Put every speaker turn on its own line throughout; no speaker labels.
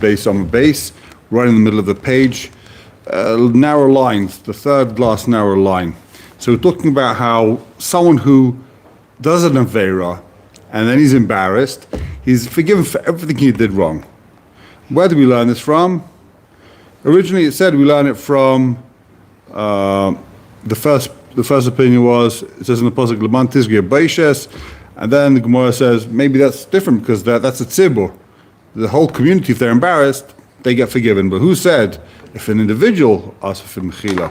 base on the base, right in the middle of the page. Narrow lines, the third last narrow line. So we're talking about how someone who does an Avera and then he's embarrassed, he's forgiven for everything he did wrong. Where do we learn this from? Originally it said we learn it from the first opinion was, it says in the Pasuk, L'man tizgir beishes, and then the Gemara says maybe that's different because that's a tzibur. The whole community, if they're embarrassed, they get forgiven. But who said if an individual asks for mechila?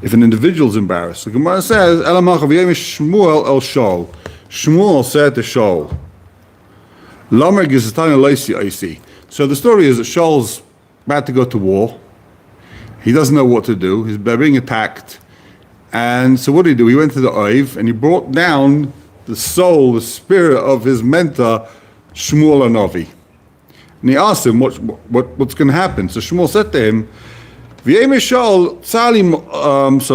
If an individual's embarrassed, the Gemara says, Shmuel el Shaul. Shmuel said to Shaul, Lamer gizatani leisi eisi. So the story is that Shaul's about to go to war. He doesn't know what to do. He's being attacked. And so what did he do? He went to the Oiv and he brought down the soul, the spirit of his mentor, Shmuel Hanavi. And he asked him, what's going to happen? So Shmuel said to him, so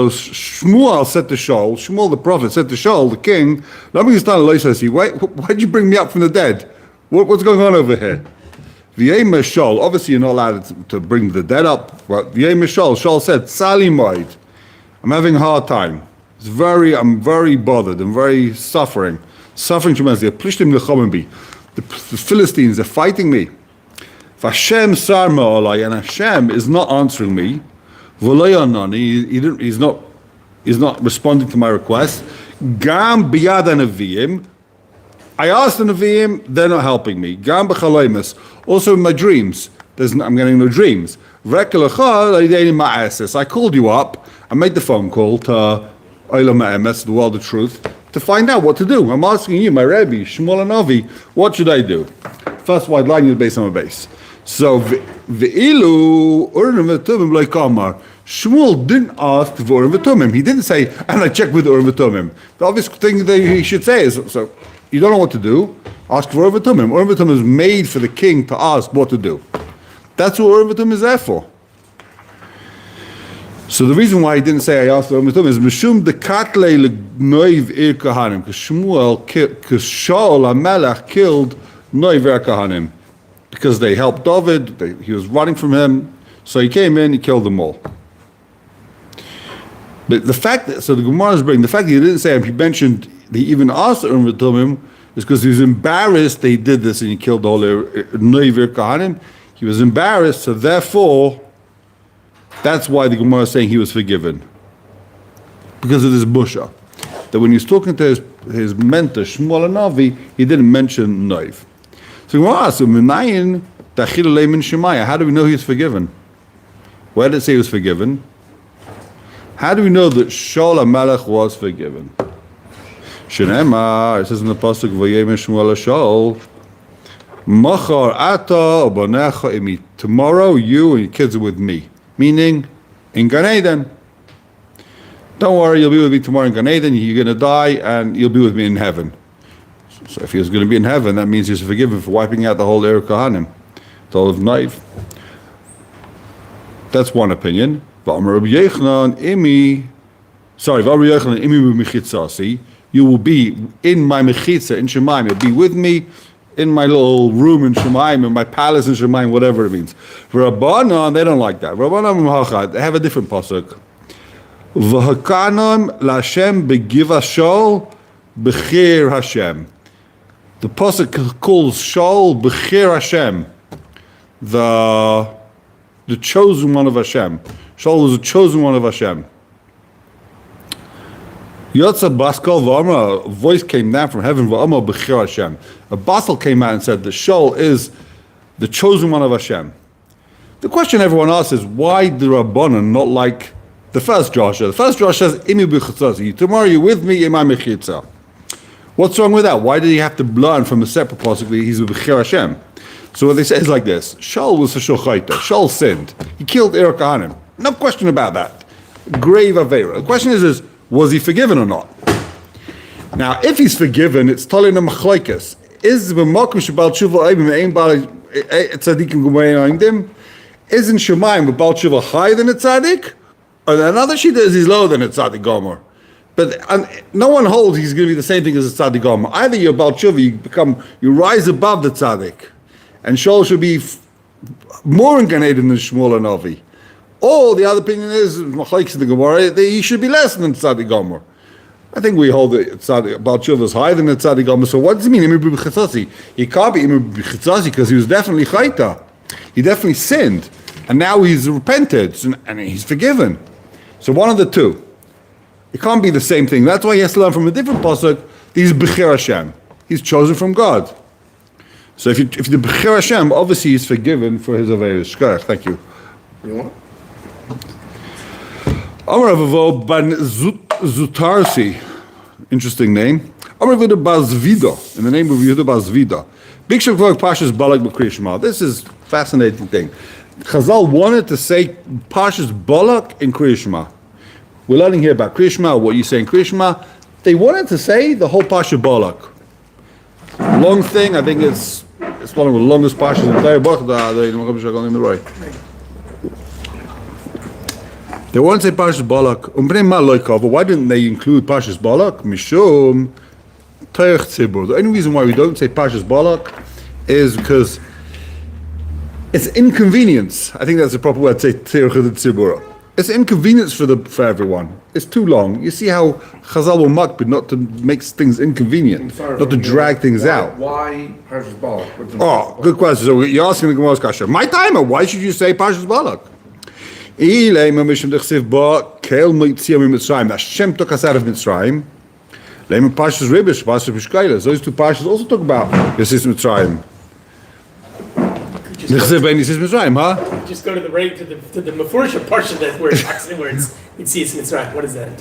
Shmuel said to Shaul, Shmuel the prophet said to Shaul, the king, why'd you bring me up from the dead? What's going on over here? Shaul, obviously you're not allowed to bring the dead up, but Shaul said, I'm having a hard time. I'm very bothered. I'm very suffering tremendously. The Philistines are fighting me. Hashem and Hashem is not answering me. He's not responding to my request. Gam biyad Nevi'im. I asked the Nevi'im, they're not helping me. Gam b'chalaymus. Also in my dreams, I'm getting no dreams. I called you up. I made the phone call to Olam Ha'emes, the world of truth, to find out what to do. I'm asking you, my Rebbe, Shmuel Hanavi, what should I do? First wide line is based on a base. So, Ve'ilu Urim v'Tumim lo kamar. Shmuel didn't ask for Urim v'Tumim. He didn't say, and I checked with Urim v'Tumim. The obvious thing that he should say is, so you don't know what to do, ask for Urim v'Tumim. Urim v'Tumim is made for the king to ask what to do. That's what Urim v'Tumim is there for. So the reason why he didn't say I asked for Urim v'Tumim is Mishum dekatle l'noiv ir kahanim, because Shaul HaMelech killed noiv ir kahanim. Because they helped David, he was running from him, so he came in, he killed them all. But the fact that, so the Gemara is bringing, the fact that he didn't say, he mentioned, he even asked Urim v'Tumim, is because he was embarrassed that he did this and he killed the whole Neivir Kahanim. He was embarrassed, so therefore, that's why the Gemara is saying he was forgiven. Because of this busha. That when he was talking to his mentor, Shmuel Hanavi, he didn't mention Neiv. So how do we know he was forgiven? Where did it say he was forgiven? How do we know that Shaul HaMelech was forgiven? Shenema, it says in the pasuk, Vayem Shmuel Shaul, Machar ata ubanecha imi. Tomorrow you and your kids are with me. Meaning, in Gan Eden. Don't worry, you'll be with me tomorrow in Gan Eden. You're going to die and you'll be with me in heaven. So if he was going to be in heaven, that means he's forgiven for wiping out the whole Ir Kahanim, the whole of Naiv. That's one opinion. You will be in my mechitza in Shemaim. You'll be with me in my little room in Shemaim, in my palace in Shemaim, whatever it means. Rabbanon, they don't like that. Rabbanon, they have a different pasuk. V'hakanam l'Hashem begiva Shaul b'chir Hashem. The pasuk calls Shaul b'chir Hashem, the chosen one of Hashem. Shaul was the chosen one of Hashem. Yotza Baskal V'Amra, a voice came down from heaven, V'Amra b'chir Hashem. A Basal came out and said that Shaul is the chosen one of Hashem. The question everyone asks is, why the Rabbanan not like the first Joshua? The first Joshua says, Imi b'chitzasi, tomorrow you're with me in my mechitza. What's wrong with that? Why did he have to learn from a separate pasuk that he's b'chir Hashem? So what they say is like this: Shaul was a shochaita. Shaul sinned. He killed Ir Kahanim. No question about that. Grave avera. The question is was he forgiven or not? Now, if he's forgiven, it's tolin machlokes. Is b'makom shebal tshuva oibim ein bal tzadikim g'moedim? Isn't Shemaim with bal tshuva higher than a tzaddik? Or another shita is he's lower than a tzaddik gomer. But no one holds he's going to be the same thing as a tzaddik gomer. Either you're bal tshuva, you rise above the tzaddik, and Shaul should be more in Gan Eden than Shmuel and Avi. Or the other opinion is, machlokes in the gemorah, he should be less than Tzadik Gomer. I think we hold that Baal Tshuva is higher than the Tzadik Gomer. So what does it mean? He can't be Imir because he was definitely chayta. He definitely sinned. And now he's repented and he's forgiven. So one of the two. It can't be the same thing. That's why he has to learn from a different pasuk. He's Bechir Hashem. He's chosen from God. So if the Bechir Hashem, obviously he's forgiven for his aveirus. Shkoyach, thank you.
You want?
Amar Avavo ban Zutarsi, interesting name. Amar Yehuda Bazvida, in the name of Yehuda Bazvida. Big Shavkvok Pashas Balak B'Kriyashma. This is a fascinating thing. Chazal wanted to say Pashas Balak in Kriyashma. We're learning here about Kriyashma, what you say in Kriyashma. They wanted to say the whole Pasha Balak. Long thing, I think it's one of the longest Pashas in the book. They wanted to say Pashas Balak. Why didn't they include Pashas Balak? Mishum Teich Tzibur. The only reason why we don't say Pashas Balak is because it's inconvenience. I think that's the proper word to say Teich Tzibur. It's inconvenience for everyone. It's too long. You see how Chazal will makbid not to make things inconvenient, not to drag things out.
Why Pashas Balak?
Oh, good question. So you're asking the Gemara's kasha. My timer, why should you say Pashas Balak? Hashem took us out of Mitzrayim. Those two Pashas also talk about Yeshivs Mitzrayim.
Just go to the Mefursha portion that where it's Mitzrayim. What is that?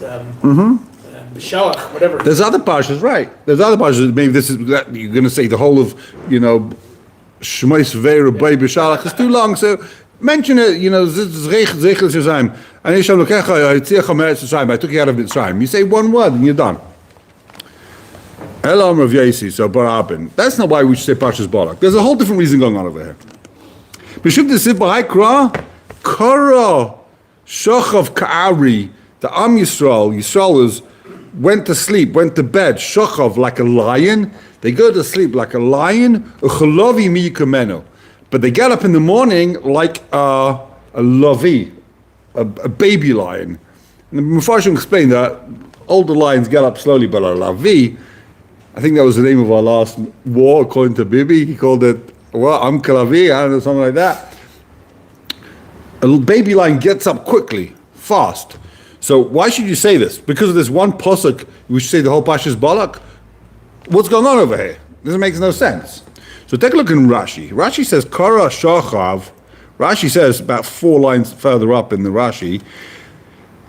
Shalach, whatever.
There's other parshas, right? There's other parshas. Maybe this is that you're going to say the whole of Shmos Ve'er Bay B'Shalach is too long. So mention it. Zeichel Shazayim. And Yisham Lokecha Yitziach Meretz Shazayim. I took you out of Mitzrayim. You say one word and you're done. Elam Rav Yasi. So Barabin. That's not why we should say Parshas Balak. There's a whole different reason going on over here. B'shub Desif B'Haikra Kara Shochav Ka'ari. The Am Yisrael went to sleep, went to bed, Shochav like a lion. They go to sleep like a lion. Uchalovi mi yikamenu. But they get up in the morning like a lavi, a baby lion. And the Mefarshim explained that older lions get up slowly, but a lavi, I think that was the name of our last war, according to Bibi. He called it, Am Kalavi, I don't know, something like that. A baby lion gets up quickly, fast. So why should you say this? Because of this one posuk, we should say the whole Pashas Balak? What's going on over here? This makes no sense. So take a look in Rashi. Rashi says, Kara Shachav. Rashi says, about 4 lines further up in the Rashi,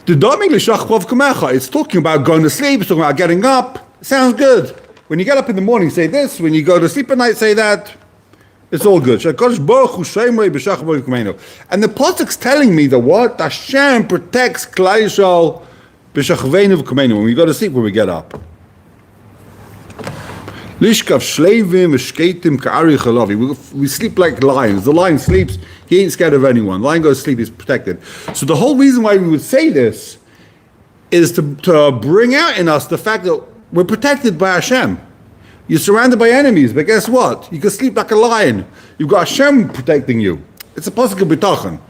it's talking about going to sleep, it's talking about getting up. It sounds good. When you get up in the morning, say this. When you go to sleep at night, say that. It's all good. And the pasuk's telling me that what? Hashem protects Klal Yisrael b'shachveinu v'kumeinu. When we go to sleep, when we get up. We sleep like lions. The lion sleeps, he ain't scared of anyone. The lion goes to sleep, he's protected. So the whole reason why we would say this is to bring out in us the fact that we're protected by Hashem. You're surrounded by enemies, but guess what? You can sleep like a lion. You've got Hashem protecting you. It's a pasuk of bitachon.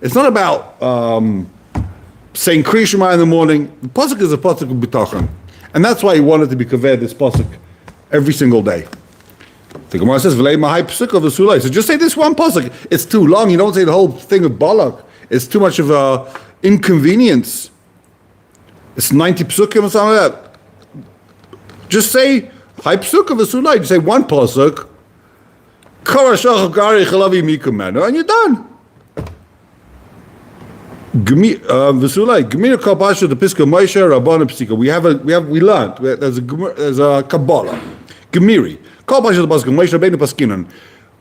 It's not about saying Kriya Shema in the morning. The pasuk is a pasuk of bitachon. And that's why he wanted to be kaveh this pasuk every single day. The Gemara says, V'lei mahai pasuk of the sulai. So just say this one pasuk. It's too long. You don't say the whole thing of Balak. It's too much of a inconvenience. It's 90 psukim or something like that. Just say Hai Psuk of a Sulai. You say one pasuk, and you're done. V'sulai Gemir Kol Pasha the Piska Moshe Rabbana Psika. We learned. There's a Kabbalah. Gemiri Kol Pasha the Piska Moshe Rabbeinu Paskinon.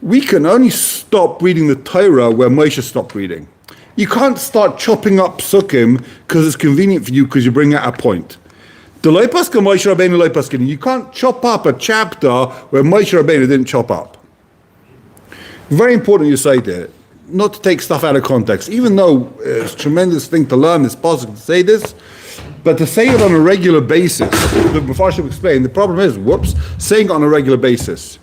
We can only stop reading the Torah where Moshe stopped reading. You can't start chopping up psukim because it's convenient for you because you bring out a point. You can't chop up a chapter where Moshe Rabbeinu didn't chop up. Very important you say that, not to take stuff out of context, even though it's a tremendous thing to learn, it's possible to say this, but to say it on a regular basis, the Mefarshim explained, the problem is, saying it on a regular basis.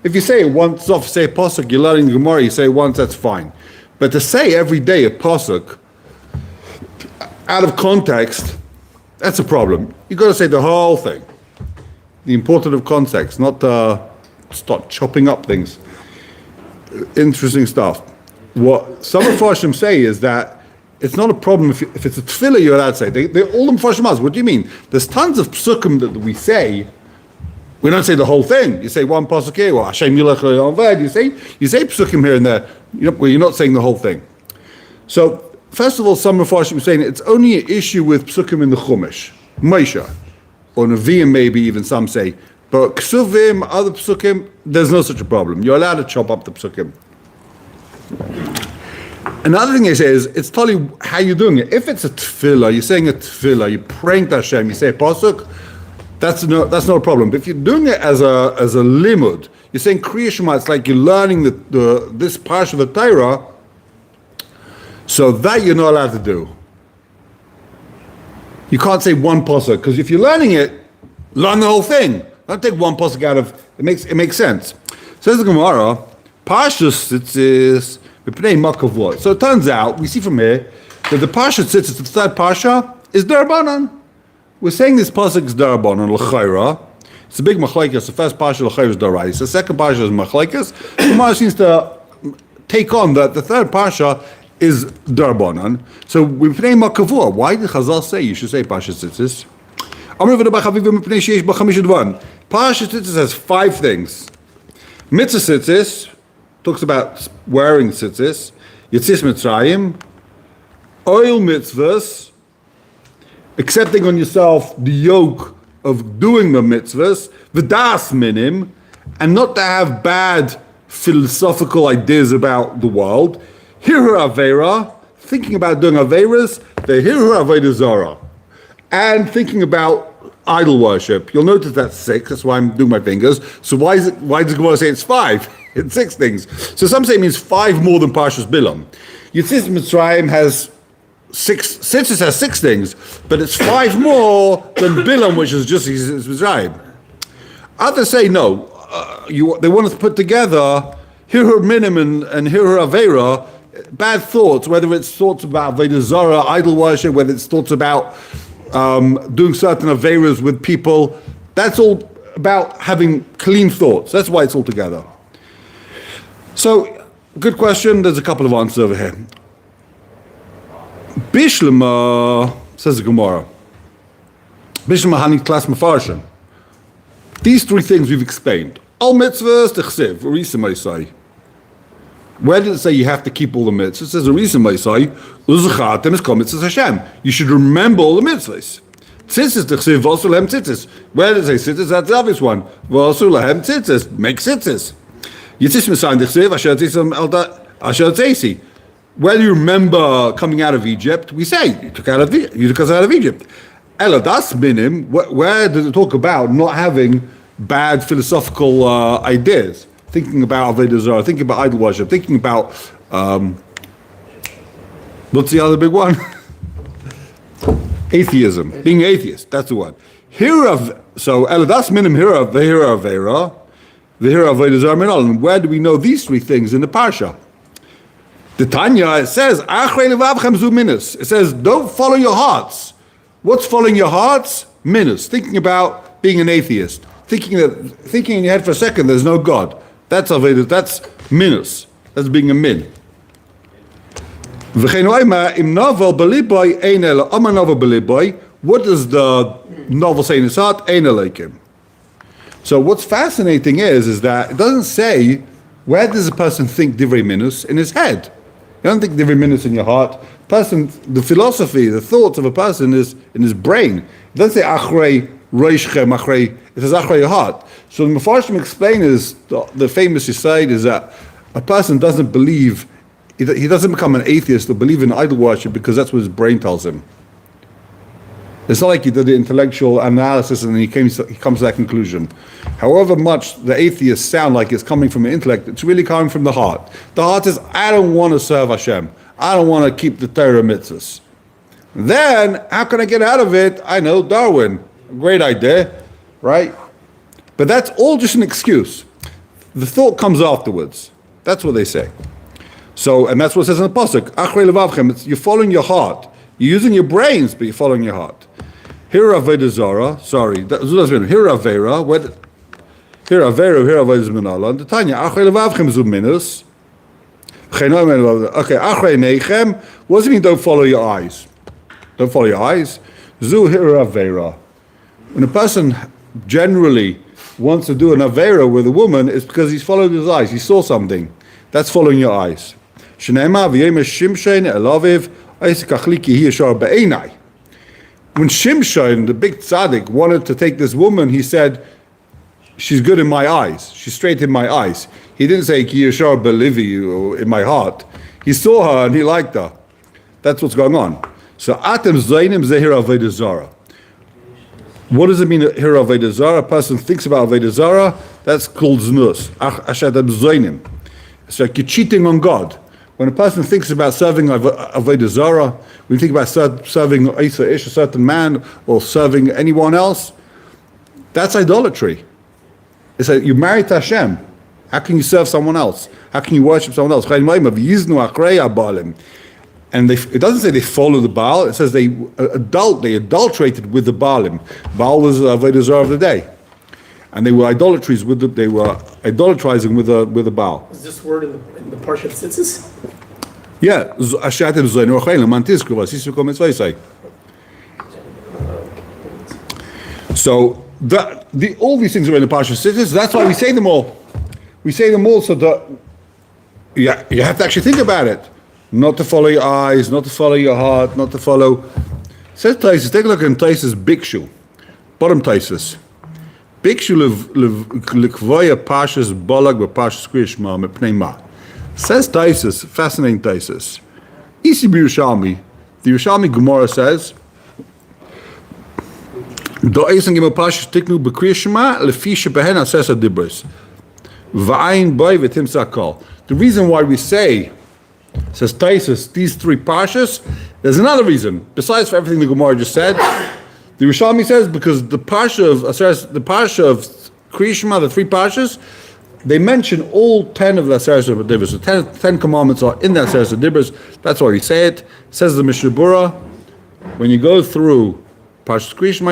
If you say it once off, say a pasuk, you're learning gemorah, you say it once, that's fine. But to say every day a pasuk out of context, that's a problem. You've got to say the whole thing. The importance of context, not start chopping up things. Interesting stuff. What some of Farshim say is that it's not a problem if it's a tefillah you're allowed to say. All the Farshim ask, what do you mean? There's tons of psukim that we say. We don't say the whole thing. You say one pasuk here, or Hashem Yilech Le'Aved. You say psukim here and there, where you're not saying the whole thing. So first of all, some of Farshim are saying it's only an issue with psukim in the Chumash, Moshe, or Nevi'im maybe even some say. But Ksuvim, other psukim, there's no such a problem. You're allowed to chop up the psukim. Another thing they say is, it's totally how you're doing it. If it's a tefillah, you're saying a tefillah, you're praying to Hashem, you say a pasuk, that's not a problem. But if you're doing it as a limud, you're saying Kriya Shema, it's like you're learning this part of the Torah, so that you're not allowed to do. You can't say one pasuk, because if you're learning it, learn the whole thing. Don't take one pasuk out of it. Makes sense. Says the Gemara, Parshas Tzitzis b'pnei makavot. So it turns out we see from here that the Parsha Tzitzis, the third Parsha, is Darabanan. We're saying this pasuk is Darabanan l'chayra. It's a big machlekes. The first Parsha l'chayra is Darais. The second Parsha is machlekes. The Gemara seems to take on that the third Parsha is Darabanan. So we b'pnei makavot. Why did Chazal say you should say Parsha Tzitzis? Parsha Tzitzis has 5 things. Mitzvah Tzitzis talks about wearing tzitzis. Yitzis Mitzrayim, oil mitzvahs, accepting on yourself the yoke of doing the mitzvahs, v'das minim, and not to have bad philosophical ideas about the world. Hiru Avera, thinking about doing Averas, the Hiru Aveda Zara, and thinking about idol worship. You'll notice that's 6, that's why I'm doing my fingers. So why does Gemara say it's 5? It's 6 things. So some say it means 5 more than Parshas Bilam. Yitzis Mitzrayim has 6, Tzitzis has 6 things, but it's 5 more than Bilam, which is just Yitzis Mitzrayim. Others say no. They want to put together Hirur Minim and Hirur Avera, bad thoughts, whether it's thoughts about Veda Zara, idol worship, whether it's thoughts about doing certain Averas with people. That's all about having clean thoughts. That's why it's all together. So, good question. There's a couple of answers over here. Bishlema, says the Gemara. Bishlema hani klas mefarshim. These 3 things we've explained. Al mitzvahs techsev, Arisa Maisai. Where did it say you have to keep all the mitzvahs? It says Arisa Maisai, uzachatem is kol mitzvahs Hashem. You should remember all the mitzvahs. Tzitzis techsev, v'asu lehem tzitzis. Where did it say tzitzis? That's the obvious one. V'asu lehem tzitzis. Make tzitzis. Yitzis Mitzrayim techsev, asher tzisi. Where do you remember coming out of Egypt? We say, you took us out of Egypt. Eladas minim, where does it talk about not having bad philosophical ideas? Thinking about Avodah Zarah, thinking about idol worship, thinking about, what's the other big one? Atheism, being atheist, that's the one. So, Eladas minim hira avera, the hira Avodah Zarah minol. Where do we know these 3 things in the Parsha? The Tanya, it says, it says, don't follow your hearts. What's following your hearts? Minus, thinking about being an atheist. Thinking in your head for a second, there's no God. That's minus. That's being a min. What does the novel say in his heart? So what's fascinating is that it doesn't say, where does a person think divrei minus? In his head. You don't think divrei minus in your heart. The philosophy, the thoughts of a person is in his brain. It doesn't say achrei roishchem, achrei. It says achrei your heart. So the Mefarshim explain is the famous aside is that a person doesn't believe, he doesn't become an atheist or believe in idol worship because that's what his brain tells him. It's not like he did the intellectual analysis and then he comes to that conclusion. However much the atheists sound like it's coming from the intellect, it's really coming from the heart. The heart is, I don't want to serve Hashem. I don't want to keep the Torah mitzvahs. Then, how can I get out of it? I know, Darwin. Great idea, right? But that's all just an excuse. The thought comes afterwards. That's what they say. So, and that's what it says in the pasuk. Achrei levavchem. You're following your heart. You're using your brains, but you're following your heart. Here avodah zara. Sorry, here avera. Here avera. Here avodah zminala. And the Tanya. Achrei levavchem zu minus. Okay, achrei neichem. What does it mean? Don't follow your eyes. Don't follow your eyes. Zu here avera. When a person generally wants to do an avera with a woman, it's because he's followed his eyes. He saw something. That's following your eyes. When Shimshon, the big tzaddik, wanted to take this woman, he said, she's good in my eyes. She's straight in my eyes. He didn't say, Ki yashar belivi, or in my heart. He saw her and he liked her. That's what's going on. So, atem zaynim zehir avodah zara. What does it mean here avodah zara? A person thinks about avodah zara, that's called znus. Ashadam zaynim. It's like you're cheating on God. When a person thinks about serving avodah zara, when you think about serving a certain man, or serving anyone else, that's idolatry. It's like you're married to Hashem. How can you serve someone else? How can you worship someone else? And it doesn't say they follow the Baal. It says they adulterated with the Baalim. Baal was avodah zara of the day, and they were idolatries with they were idolatrizing with the Baal.
Is this word in the Parshat Tzitzis?
Yeah, so all these things are in the Parshat Tzitzis. That's why we say them all. We say them all so that you have to actually think about it. Not to follow your eyes, not to follow your heart, not to follow. Says Taisus, take a look in Taisus Bikshu, bottom Taisus. Bikshu lekvoya pashas balag b'pashas kriyishma mepnei ma. Says Taisus, fascinating Taisus. Isi b'Yerushalmi, the Yerushalmi gemorah says, do'esan gimel pashas tiknu b'kriyishma lefi shebehen asesa dibros v'ayin boy v'tim sakol. The reason why we say, says Taisus, these three pashas, there's another reason besides for everything the Gemara just said. The Rishonim says because the parsha of Kriyishma, the three pashas, they mention all 10 of the Aseres HaDibros. So 10 commandments are in the Aseres HaDibros. That's why we say it. Says the Mishnah Berurah, when you go through Parshas Kriyishma,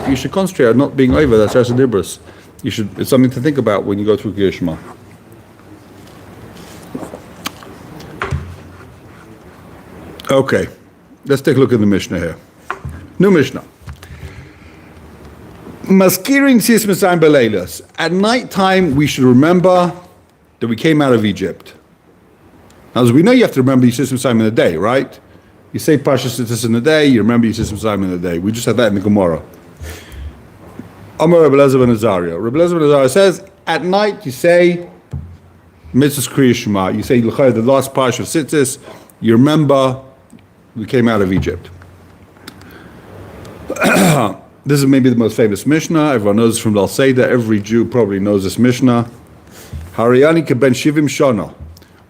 you should concentrate on not being over the Aseres HaDibros. It's something to think about when you go through Kriyishma. Okay, let's take a look at the Mishnah here. New Mishnah. Maskirin sis Mitzrayim beleilas. At night time, we should remember that we came out of Egypt. Now, as we know, you have to remember Yisis Mitzrayim in the day, right? You say Parshas Tzitzis in the day, you remember Yisis Mitzrayim in the day. We just had that in the Gemorah. Amar Reb Elazar ben Azariah. Reb Elazar ben Azariah says, at night you say Mitzvahs Kriya Shema. You say the last Parsha of Tzitzis. You remember we came out of Egypt. This is maybe the most famous Mishnah. Everyone knows from Lal Seder. Every Jew probably knows this Mishnah. Hariyani keben shivim shana.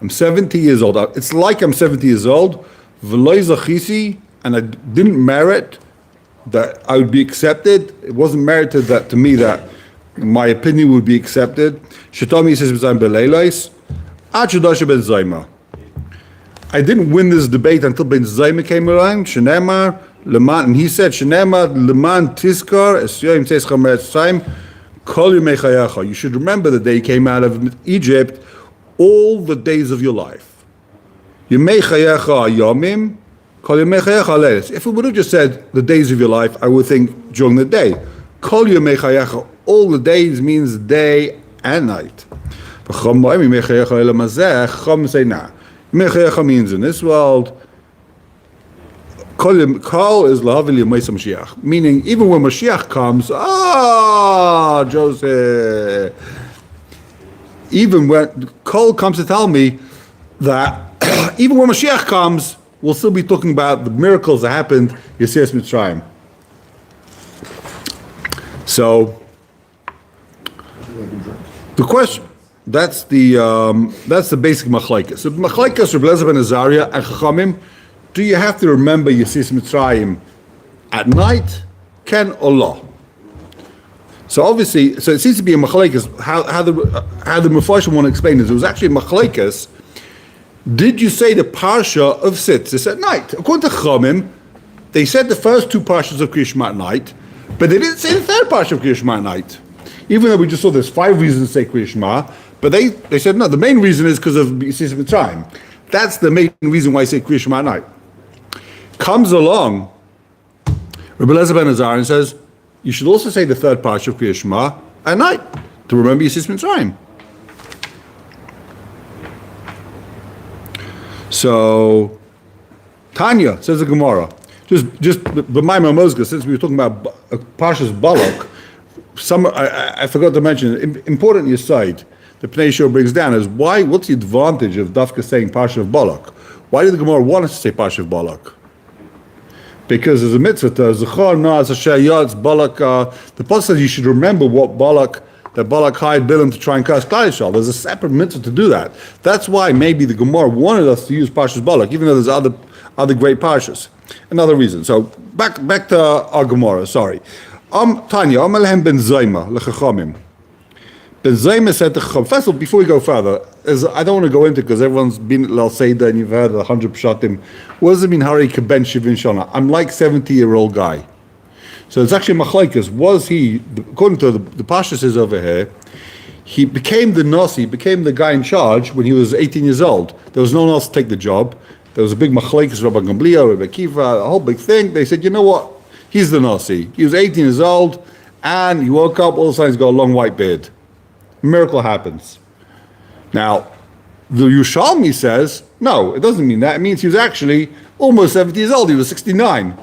I'm 70 years old. It's like I'm 70 years old. V'loi zachisi, and I didn't merit that I would be accepted. It wasn't merited that to me that my opinion would be accepted. Shetomi says b'zayin beleilos. Ad shadasha ben zayma. I didn't win this debate until Ben Zayma came around. Shenemar leman, and he said, "Shenemar leman tiskar esyoyim teischam me'etzayim kol yomei chayecha." You should remember the day you came out of Egypt, all the days of your life. Yomei chayecha yomim kol yomei chayecha leilos. If we would have just said the days of your life, I would think during the day. Kol yomei chayecha, all the days means day and night. V'chom mo'im yomei chayecha elamazeh. Chom say nah. Mechayecha means in this world, Kol is lahavil yomei Mashiach, meaning even when Mashiach comes, Joseph, even when Kol comes to tell me that even when Mashiach comes, we'll still be talking about the miracles that happened Yetzias Mitzrayim. So, the question. That's the basic machlaikas. So machlaikas Reb Elazar ben Azariah and Chachamim, do you have to remember Yetzias Mitzrayim at night? Ken or lo? So obviously, so it seems to be a machlekes. How the Mepharshim want to explain this? It was actually a machlekes. Did you say the parsha of Tzitzis at night? According to Chomim, they said the first two parshas of Kriya Shema at night, but they didn't say the third parsha of Kriya Shema at night. Even though we just saw there's 5 reasons to say Kriya Shema, but they said no, the main reason is because of Yeshivs Mitzrayim. That's the main reason why I say Kriya Shema at night. Comes along Rebbe Eliezer ben Azar and says, you should also say the third parsha of Kriya Shema at night to remember Yeshivs Mitzrayim. So, Tanya says the Gemara. Just b'mayim Mosga, since we were talking about Parshas Balak, I forgot to mention, important aside, the Pnei Shor brings down is what's the advantage of Dafka saying Parsha of Balak? Why did the Gemara want us to say Parsha of Balak? Because there's a mitzvah to Zechor Na'as Asher Yatz Balak. The Pasuk says you should remember what Balak hired Bilam to try and curse Klal Yisrael. There's a separate mitzvah to do that. That's why maybe the Gemara wanted us to use Parshas Balak, even though there's other great parshas. Another reason. So back to our Gemara. Sorry. Tanya, Amalehem ben Zayma lechachamim. Ben Zayma said to Chacham. First of all, before we go further, I don't want to go into it because everyone's been at Lal Seder and you've heard 100 pshatim. What does it mean? Hari keben shivin shana. I'm like 70-year-old guy. So it's actually machlekes. Was he, according to the Pasha says over here, he became the Nasi, became the guy in charge when he was 18 years old. There was no one else to take the job. There was a big machlekes, Rabbi Gamliel, Rabbi Kiva, a whole big thing. They said, you know what? He's the Nasi. He was 18 years old, and he woke up, all of a sudden he's got a long white beard. Miracle happens. Now, the Yerushalmi says, no, it doesn't mean that. It means he was actually almost 70 years old. He was 69.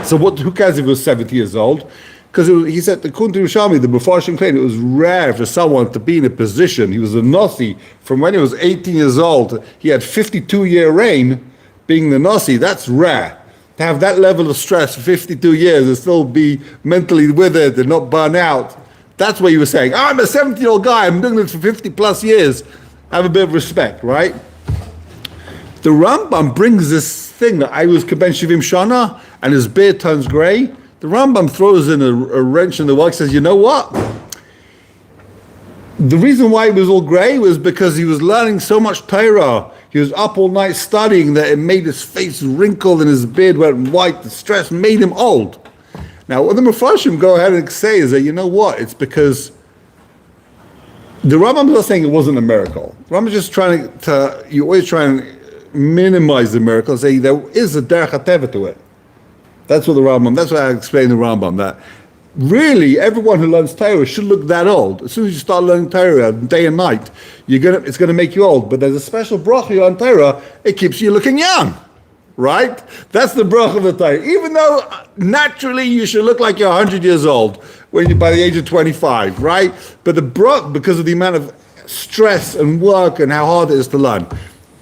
So who cares if he was 70 years old? Because he said, according to Yerushalmi, the Mepharshim claimed it was rare for someone to be in a position. He was a Nasi from when he was 18 years old. He had 52-year reign being the Nasi. That's rare. To have that level of stress for 52 years and still be mentally with it and not burn out. That's what he was saying. I'm a 70-year-old guy. I'm doing this for 50 plus years. Have a bit of respect, right? The Rambam brings this thing that I was Keben Shivim Shana and his beard turns gray. The Rambam throws in a wrench in the work, says, you know what? The reason why he was all gray was because he was learning so much Torah. He was up all night studying that it made his face wrinkle and his beard went white. The stress made him old. Now, what the Mepharshim go ahead and say is that, you know what? It's because the Rambam is not saying it wasn't a miracle. The Rambam is just you always try and minimize the miracle and say there is a derech hateva to it. That's what I explained the Rambam, that really everyone who learns Torah should look that old. As soon as you start learning Torah day and night, it's going to make you old. But there's a special bracha on Torah, it keeps you looking young. Right? That's the bracha of the Torah. Even though naturally you should look like you're 100 years old when you're by the age of 25, right? But the bracha, because of the amount of stress and work and how hard it is to learn,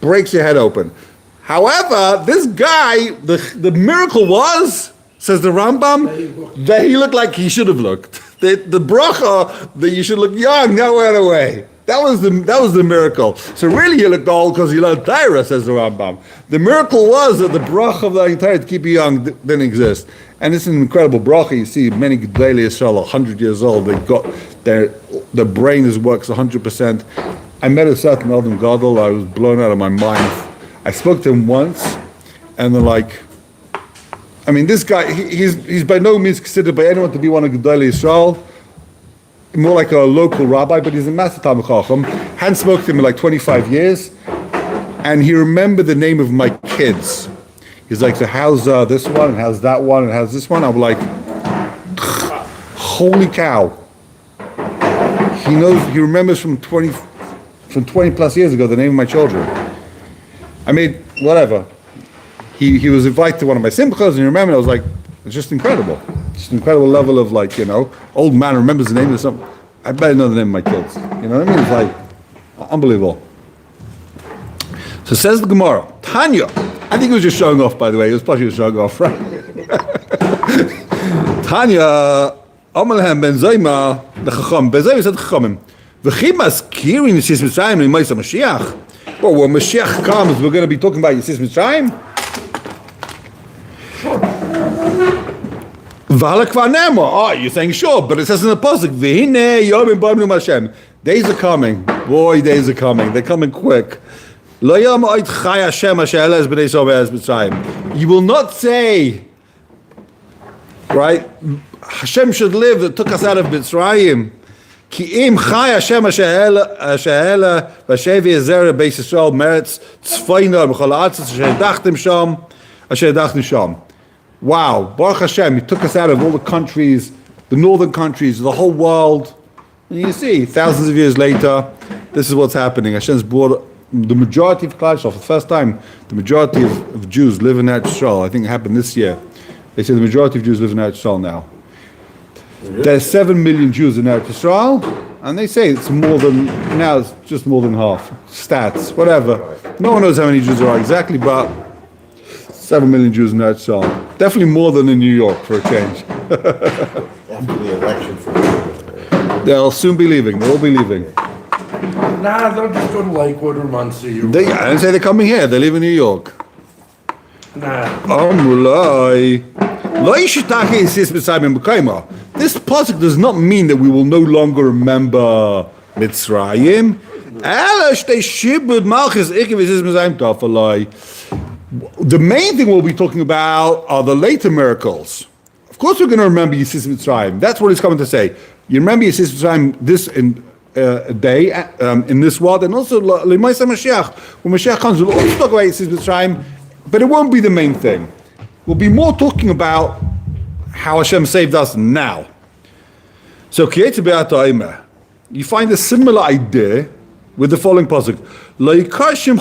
breaks your head open. However, this guy, the miracle was, says the Rambam, that he looked like he should have looked. The bracha that you should look young, that went away. That was the miracle. So really you looked old because you learned Torah, says the Rambam. The miracle was that the bracha of learning Torah to keep you young didn't exist. And it's an incredible bracha. You see many Gedolei Yisrael 100 years old, they've got their brain works 100%. I met a certain Eldon Gadol, I was blown out of my mind. I spoke to him once, and they're like, I mean, this guy, he's by no means considered by anyone to be one of Gedolei Yisrael, more like a local rabbi, but he's a master Talmud Chacham. Hadn't spoken to him in like 25 years, and he remembered the name of my kids. He's like, so how's this one, and how's that one, and how's this one? I'm like, holy cow. He remembers from 20 plus years ago the name of my children. I mean, whatever. He was invited to one of my simchas, and he remembered. I was like, it's just incredible. Just an incredible level of old man remembers the name of something. I better know the name of my kids. You know what I mean? It's like unbelievable. So says the Gemara, Tanya. I think he was just showing off, by the way. It was probably just showing off, right? Tanya, Amalhem ben Zayma, the Chacham. Ben Zayma said the Chachamim, V'chimas kirin Yeshivs Mitzrayim l'mayis Mashiach. Well, when Mashiach comes, we're going to be talking about Yeshivs Mitzrayim. Oh, you're saying sure, but it says in the pasuk, "V'hine yomim b'amnu Hashem." Days are coming, boy. Days are coming. They're coming quick. Lo yom oid chai Hashem asher eles b'nei Yisrael be'ez Mitzrayim. You will not say, right? Hashem should live that took us out of Mitzrayim. Ki im chai Hashem asher ela v'shevi ezera beis Yisrael meretz tzfayna b'chol ha'atzis asher dachtim sham. Wow, Baruch Hashem, He took us out of all the countries, the northern countries, the whole world. And you see, thousands of years later, this is what's happening. Hashem's brought the majority of Klal Yisrael, for the first time, the majority of Jews live in Eretz Yisrael. I think it happened this year. They say the majority of Jews live in Eretz Yisrael now. There's 7 million Jews in Eretz Yisrael, and they say it's more than, now it's just more than half. Stats, whatever. No one knows how many Jews there are exactly, but 7 million Jews in Eretz Yisrael. Definitely more than in New York, for a change.
After the election for
They'll soon be leaving. They'll all be leaving.
Nah, they'll just go to Lakewood or Muncie. Or
I didn't say they're coming here. They live in New York.
Nah.
This pasuk does not mean that we will no longer remember Mitzrayim. The main thing we'll be talking about are the later miracles. Of course, we're going to remember Yeshivs Mitzrayim. That's what he's coming to say. You remember Yeshivs Mitzrayim this in a day in this world, and also L'maisa Mashiach. When Mashiach comes, we'll also talk about Yeshivs Mitzrayim, but it won't be the main thing. We'll be more talking about how Hashem saved us now. So, you find a similar idea with the following pasuk. Hashem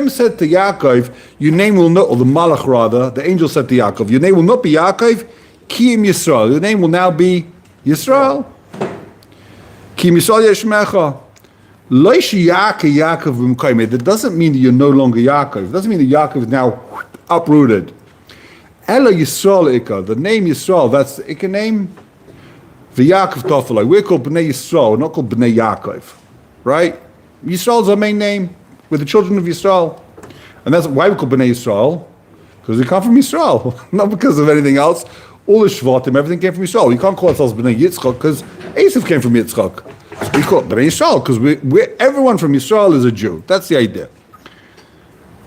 said to Yaakov, your name will not, or the Malach rather, the angel said to Yaakov, your name will not be Yaakov, Ki Yisrael. Your name will now be Yisrael. Ki Yisrael Yeshmecha. That doesn't mean that you're no longer Yaakov. It doesn't mean that Yaakov is now uprooted. Ela Yisrael Ikka, the name Yisrael, that's the Ikka name. V'Yaakov Tofalai. We're called Bnei Yisrael, we're not called Bnei Yaakov. Right? Yisrael is our main name. We're the children of Yisrael. And that's why we call Bnei Yisrael. Because we come from Yisrael. Not because of anything else. All the Shvatim, everything came from Yisrael. We can't call ourselves Bnei Yitzchak because Esav came from Yitzchak. So we call it Bnei Yisrael because everyone from Yisrael is a Jew. That's the idea.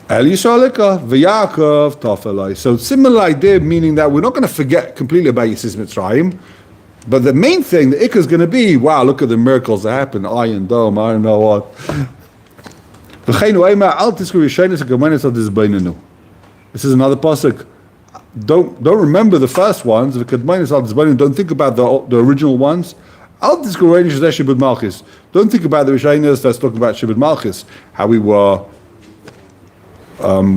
El Yisraelika v'Yaakov Tafelai. So similar idea, meaning that we're not going to forget completely about Yeshivs Mitzrayim, but the main thing, the ikka is going to be, wow, look at the miracles that happened, Iron Dome, I don't know what. This is another pasuk. Don't remember the first ones. Don't think about the original ones. Don't think about the Rishonim that's talking about Shibud Malchus, how we were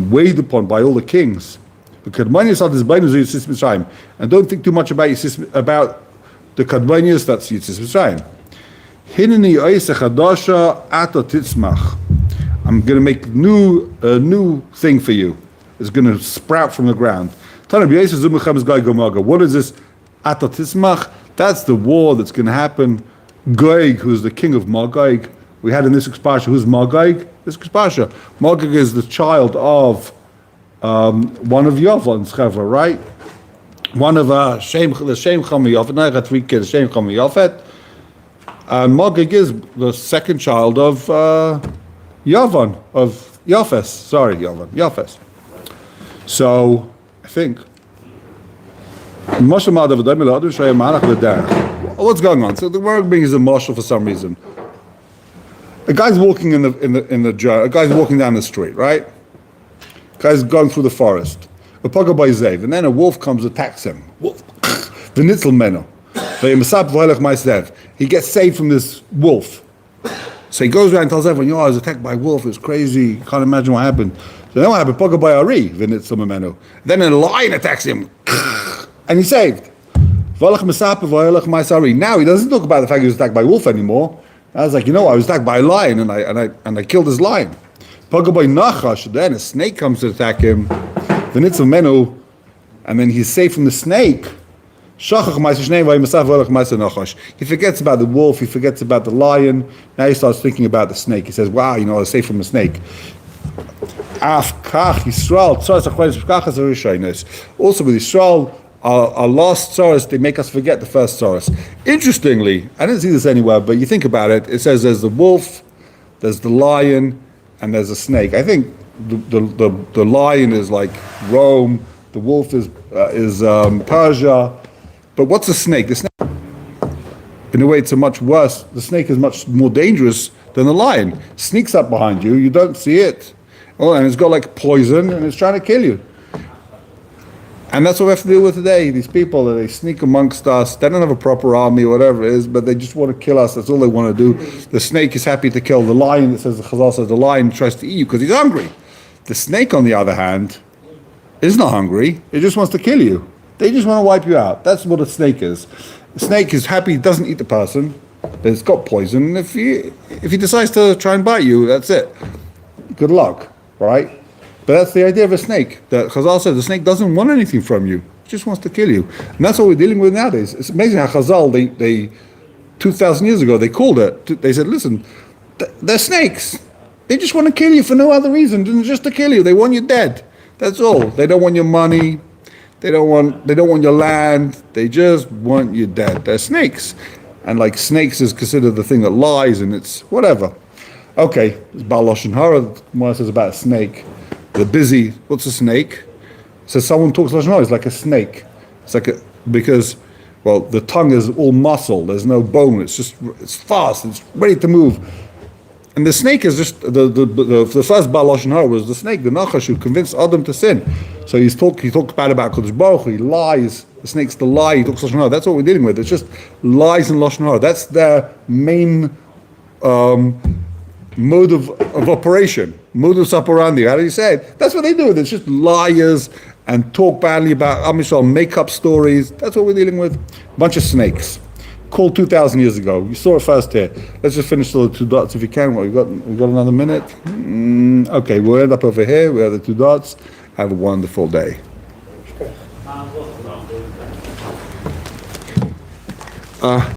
weighed upon by all the kings. And don't think too much about the Kadmonius, that's Yitzis Mitzrayim. I'm going to make a new thing for you. It's going to sprout from the ground. What is this Ata Titzmach? That's the war that's going to happen. Gog, who's the king of Magog. We had in this Parsha, who's Magog? This Parsha. Magog is the child of one of Yavon's Chevra, right? One of the Shem Chamiyafet. Now I got 3 kids, Shem Chamiyafet. And Magog is the second child of Yavon, of Yafes. Sorry, Yafes. So, I think. What's going on? So the word being is a marshal for some reason. A guy's walking in the a guy's walking down the street, right? A guy's going through the forest. And then a wolf comes and attacks him. Wolf. He gets saved from this wolf. So he goes around and tells everyone, I was attacked by a wolf, it was crazy, can't imagine what happened. So then what happened? Then a lion attacks him. And he's saved. Now he doesn't talk about the fact he was attacked by a wolf anymore. I was like, I was attacked by a lion and I killed his lion. Then a snake comes to attack him. And then he's saved from the snake. He forgets about the wolf, he forgets about the lion. Now he starts thinking about the snake. He says, wow, I was saved from the snake. Also with Yisrael, our last source, they make us forget the first source. Interestingly, I didn't see this anywhere, but you think about it, it says there's the wolf, there's the lion, and there's a snake. I think the lion is like Rome, the wolf is Persia, but what's a snake? The snake, in a way, it's a much worse. The snake is much more dangerous than the lion. Sneaks up behind you, you don't see it. Oh, and it's got like poison, and it's trying to kill you. And that's what we have to deal with today. These people, they sneak amongst us. They don't have a proper army or whatever it is, but they just want to kill us. That's all they want to do. The snake is happy to kill the lion. It says, the Chazal says the lion tries to eat you because he's hungry. The snake, on the other hand, is not hungry. It just wants to kill you. They just want to wipe you out. That's what a snake is. The snake is happy, it doesn't eat the person, but it's got poison. If he decides to try and bite you, that's it. Good luck, right? But that's the idea of a snake. That Chazal said the snake doesn't want anything from you. It just wants to kill you. And that's what we're dealing with nowadays. It's amazing how Chazal, they 2,000 years ago, they called it. They said, listen, they're snakes. They just want to kill you for no other reason than just to kill you. They want you dead. That's all. They don't want your money. They don't want your land. They just want you dead. They're snakes. And like snakes is considered the thing that lies, and it's whatever. Okay, it's Baal Lashon Hara. What says about a snake? The busy, what's a snake? So someone talks Lashon Hara, it's like a snake. It's like because the tongue is all muscle, there's no bone, it's fast, it's ready to move. And the snake is just, the first Baal Lashon Hara was the snake, the Nachash, who convinced Adam to sin. So he talked bad about Kodesh Baruch Hu, he lies, the snake's the lie, he talks Lashon Hara. That's what we're dealing with, it's just lies and Lashon Hara. That's their main mode of operation, modus operandi, how do you say it? That's what they do. It's just liars and talk badly about Am Yisrael, make up stories. That's what we're dealing with. A bunch of snakes. Called 2,000 years ago. You saw it first here. Let's just finish the two dots if you can. We've got another minute. Okay, we'll end up over here. We have the two dots. Have a wonderful day.